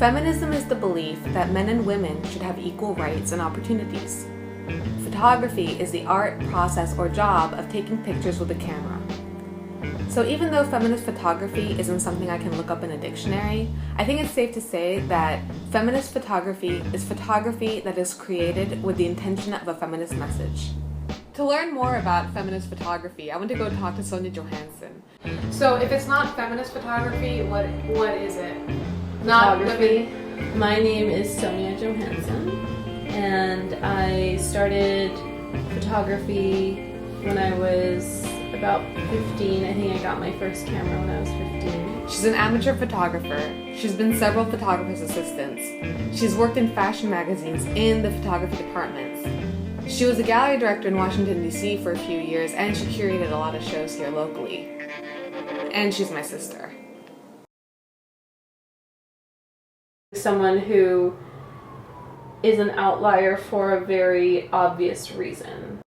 Feminism is the belief that men and women should have equal rights and opportunities. Photography is the art, process, or job of taking pictures with a camera. So even though feminist photography isn't something I can look up in a dictionary, I think it's safe to say that feminist photography is photography that is created with the intention of a feminist message. To learn more about feminist photography, I went to go talk to Sonia Johansson. So if it's not feminist photography, what is it? Not Photography. My name is Sonia Johansson, and I started photography when I was about 15. I think I got my first camera when I was 15. She's an amateur photographer. She's been several photographers' assistants. She's worked in fashion magazines in the photography departments. She was a gallery director in Washington, D.C. for a few years, and she curated a lot of shows here locally. And she's my sister. Someone who is an outlier for a very obvious reason.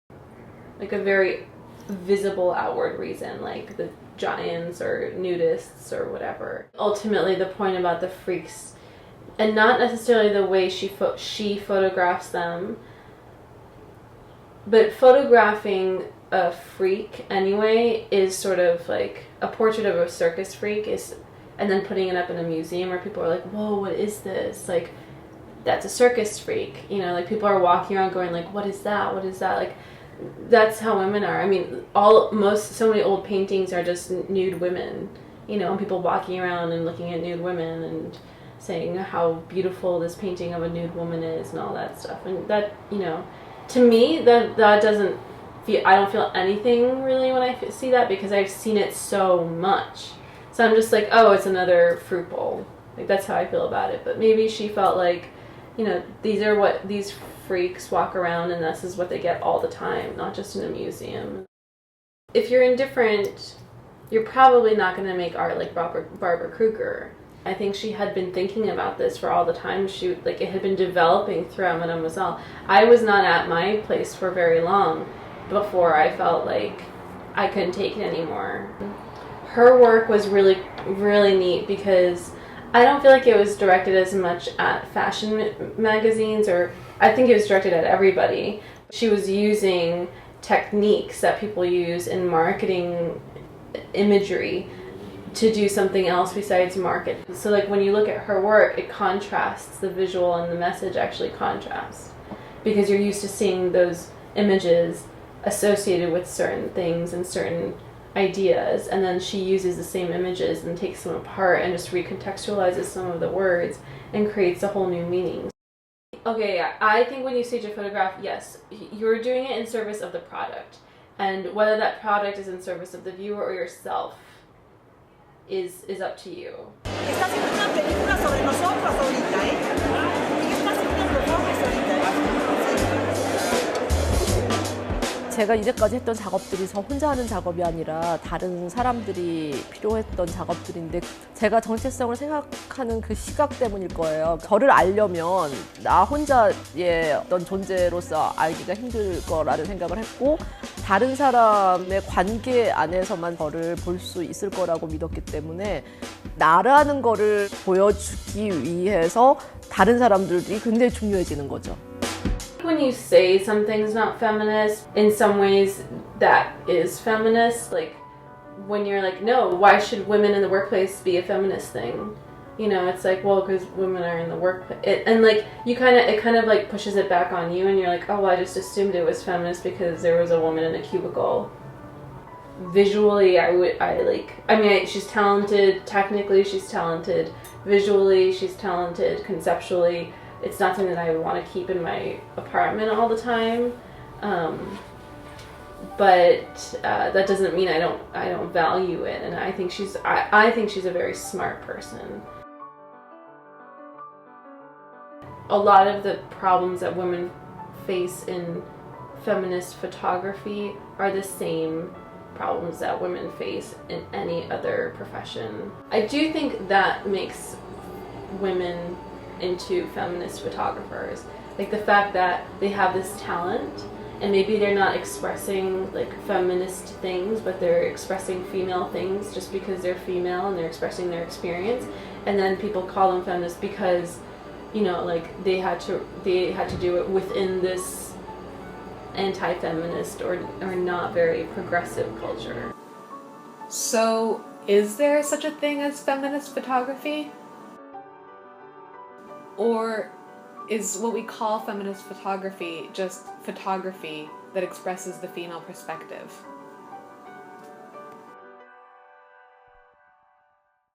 Like a very visible outward reason, like the giants or nudists or whatever. Ultimately, the point about the freaks, and not necessarily the way she photographs them, but photographing a freak anyway is sort of like a portrait of a circus freak is, and then putting it up in a museum where people are like, whoa, what is this? Like, that's a circus freak. You know, like people are walking around going like, what is that? What is that? Like, that's how women are. I mean, so many old paintings are just nude women, you know, and people walking around and looking at nude women and saying how beautiful this painting of a nude woman is and all that stuff. And that, you know, to me, that doesn't feel, I don't feel anything really when I see that because I've seen it so much. So I'm just like, oh, it's another fruit bowl. Like, that's how I feel about it. But maybe she felt like, you know, these are what these freaks walk around and this is what they get all the time, not just in a museum. If you're indifferent, you're probably not going to make art like Barbara Kruger. I think she had been thinking about this for all the time. It had been developing throughout Mademoiselle. I was not at my place for very long before I felt like I couldn't take it anymore. Her work was really, really neat because I don't feel like it was directed as much at fashion magazines, or I think it was directed at everybody. She was using techniques that people use in marketing imagery to do something else besides market. So like when you look at her work, it contrasts, the visual and the message actually contrast, because you're used to seeing those images associated with certain things and certain ideas, and then she uses the same images and takes them apart and just recontextualizes some of the words and creates a whole new meaning. Okay, yeah, I think when you stage a photograph, yes, you're doing it in service of the product, and whether that product is in service of the viewer or yourself is up to you. Está haciendo una película sobre nosotros ahorita, ¿eh? Y está haciendo una performance ahorita. 제가 이제까지 했던 작업들이 저 혼자 하는 작업이 아니라 다른 사람들이 필요했던 작업들인데 제가 정체성을 생각하는 그 시각 때문일 거예요. 저를 알려면 나 혼자의 어떤 존재로서 알기가 힘들 거라는 생각을 했고, 다른 사람의 관계 안에서만 저를 볼 수 있을 거라고 믿었기 때문에 나라는 거를 보여주기 위해서 다른 사람들이 굉장히 중요해지는 거죠. When you say something's not feminist, in some ways that is feminist. Like when you're like, no, why should women in the workplace be a feminist thing? You know, it's like, well, because women are in the workplace, and like it kind of like pushes it back on you, and you're like, oh, well, I just assumed it was feminist because there was a woman in a cubicle. Visually, she's talented. Technically, she's talented. Visually, she's talented. Conceptually, it's not something that I would want to keep in my apartment all the time, but that doesn't mean I don't value it. And I think she's a very smart person. A lot of the problems that women face in feminist photography are the same problems that women face in any other profession. I do think that makes women into feminist photographers. Like the fact that they have this talent and maybe they're not expressing like feminist things, but they're expressing female things just because they're female and they're expressing their experience, and then people call them feminists because, you know, like they had to do it within this anti-feminist or not very progressive culture. So, is there such a thing as feminist photography? Or is what we call feminist photography just photography that expresses the female perspective?